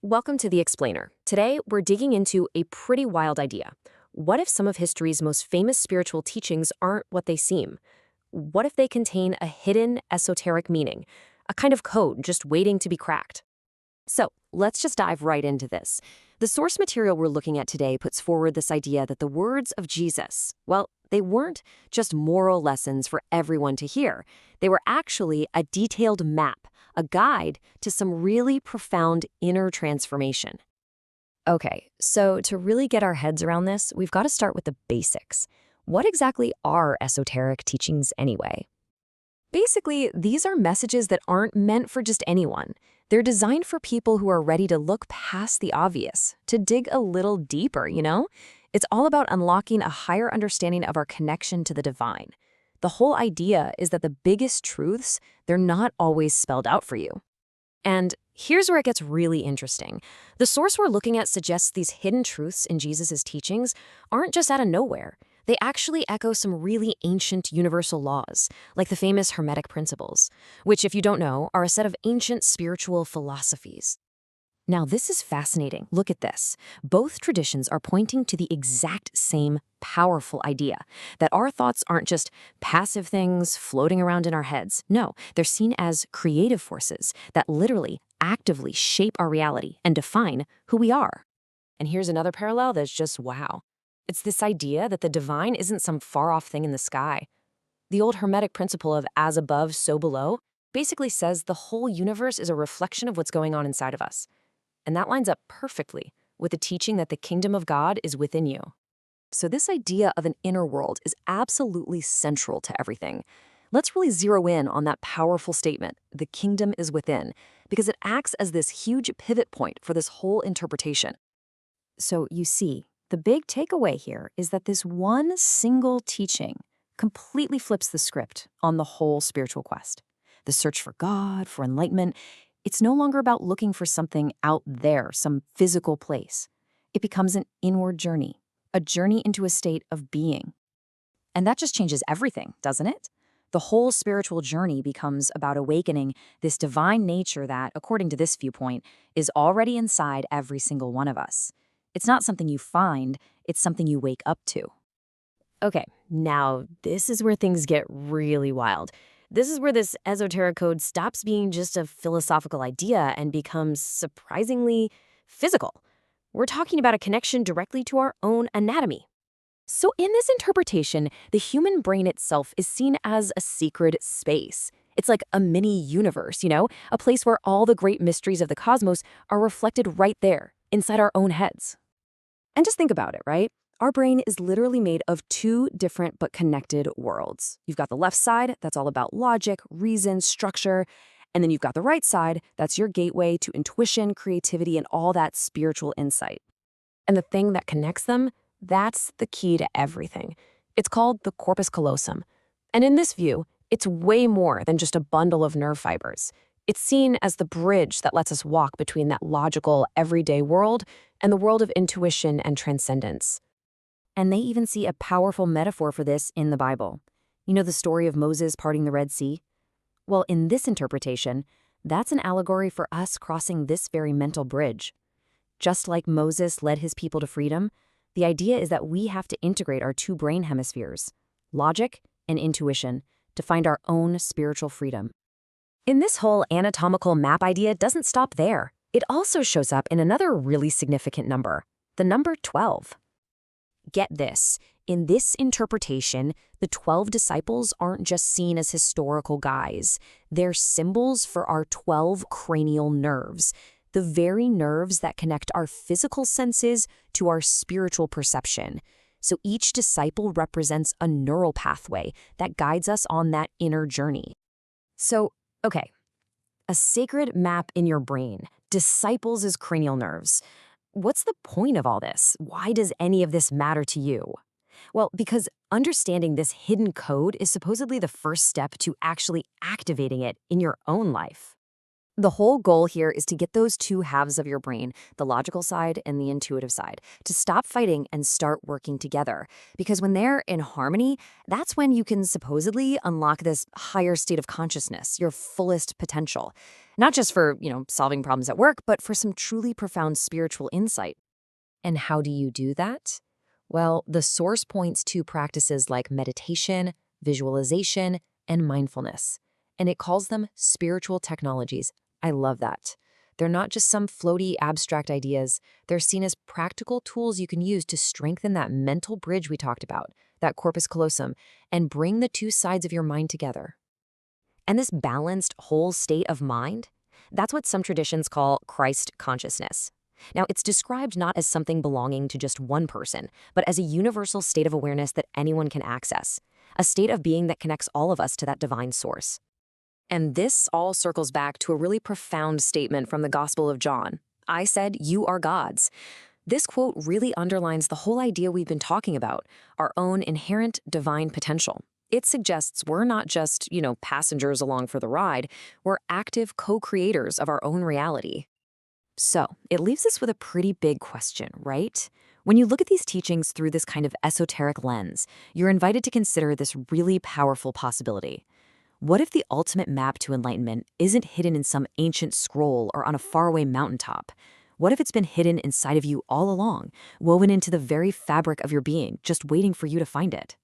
Welcome to The Explainer. Today, we're digging into a pretty wild idea. What if some of history's most famous spiritual teachings aren't what they seem? What if they contain a hidden, esoteric meaning, a kind of code just waiting to be cracked? So, let's just dive right into this. The source material we're looking at today puts forward this idea that the words of Jesus, well, they weren't just moral lessons for everyone to hear. They were actually a detailed map, a guide to some really profound inner transformation. Okay, so to really get our heads around this, we've got to start with the basics. What exactly are esoteric teachings anyway? Basically, these are messages that aren't meant for just anyone. They're designed for people who are ready to look past the obvious, to dig a little deeper. It's all about unlocking a higher understanding of our connection to the divine. The whole idea is that the biggest truths, they're not always spelled out for you. And here's where it gets really interesting. The source we're looking at suggests these hidden truths in Jesus' teachings aren't just out of nowhere. They actually echo some really ancient universal laws, like the famous Hermetic principles, which, if you don't know, are a set of ancient spiritual philosophies. Now, this is fascinating. Look at this. Both traditions are pointing to the exact same powerful idea, that our thoughts aren't just passive things floating around in our heads. No, they're seen as creative forces that literally, actively shape our reality and define who we are. And here's another parallel that's just wow. It's this idea that the divine isn't some far-off thing in the sky. The old Hermetic principle of as above, so below basically says the whole universe is a reflection of what's going on inside of us. And that lines up perfectly with the teaching that the kingdom of God is within you. So this idea of an inner world is absolutely central to everything. Let's really zero in on that powerful statement, the kingdom is within, because it acts as this huge pivot point for this whole interpretation. So you see, the big takeaway here is that this one single teaching completely flips the script on the whole spiritual quest. The search for God, for enlightenment, it's no longer about looking for something out there, some physical place. It becomes an inward journey, a journey into a state of being. And that just changes everything, doesn't it? The whole spiritual journey becomes about awakening this divine nature that, according to this viewpoint, is already inside every single one of us. It's not something you find, it's something you wake up to. Okay, now this is where things get really wild. This is where this esoteric code stops being just a philosophical idea and becomes surprisingly physical. We're talking about a connection directly to our own anatomy. So in this interpretation, the human brain itself is seen as a sacred space. It's like a mini universe, a place where all the great mysteries of the cosmos are reflected right there, inside our own heads. And just think about it, right? Our brain is literally made of two different but connected worlds. You've got the left side, that's all about logic, reason, structure. And then you've got the right side, that's your gateway to intuition, creativity, and all that spiritual insight. And the thing that connects them, that's the key to everything. It's called the corpus callosum. And in this view, it's way more than just a bundle of nerve fibers. It's seen as the bridge that lets us walk between that logical, everyday world and the world of intuition and transcendence. And they even see a powerful metaphor for this in the Bible. You know the story of Moses parting the Red Sea? Well, in this interpretation, that's an allegory for us crossing this very mental bridge. Just like Moses led his people to freedom, the idea is that we have to integrate our two brain hemispheres, logic and intuition, to find our own spiritual freedom. And this whole anatomical map idea doesn't stop there. It also shows up in another really significant number, the number 12. Get this, in this interpretation, the 12 disciples aren't just seen as historical guys. They're symbols for our 12 cranial nerves, the very nerves that connect our physical senses to our spiritual perception. So each disciple represents a neural pathway that guides us on that inner journey. So, okay, a sacred map in your brain, disciples as cranial nerves. What's the point of all this? Why does any of this matter to you? Well, because understanding this hidden code is supposedly the first step to actually activating it in your own life. The whole goal here is to get those two halves of your brain, the logical side and the intuitive side, to stop fighting and start working together. Because when they're in harmony, that's when you can supposedly unlock this higher state of consciousness, your fullest potential. Not just for, solving problems at work, but for some truly profound spiritual insight. And how do you do that? Well, the source points to practices like meditation, visualization, and mindfulness. And it calls them spiritual technologies. I love that. They're not just some floaty, abstract ideas. They're seen as practical tools you can use to strengthen that mental bridge we talked about, that corpus callosum, and bring the two sides of your mind together. And this balanced, whole state of mind, that's what some traditions call Christ consciousness. Now, it's described not as something belonging to just one person, but as a universal state of awareness that anyone can access, a state of being that connects all of us to that divine source. And this all circles back to a really profound statement from the Gospel of John. I said, "You are God's." This quote really underlines the whole idea we've been talking about, our own inherent divine potential. It suggests we're not just, passengers along for the ride, we're active co-creators of our own reality. So, it leaves us with a pretty big question, right? When you look at these teachings through this kind of esoteric lens, you're invited to consider this really powerful possibility. What if the ultimate map to enlightenment isn't hidden in some ancient scroll or on a faraway mountaintop? What if it's been hidden inside of you all along, woven into the very fabric of your being, just waiting for you to find it?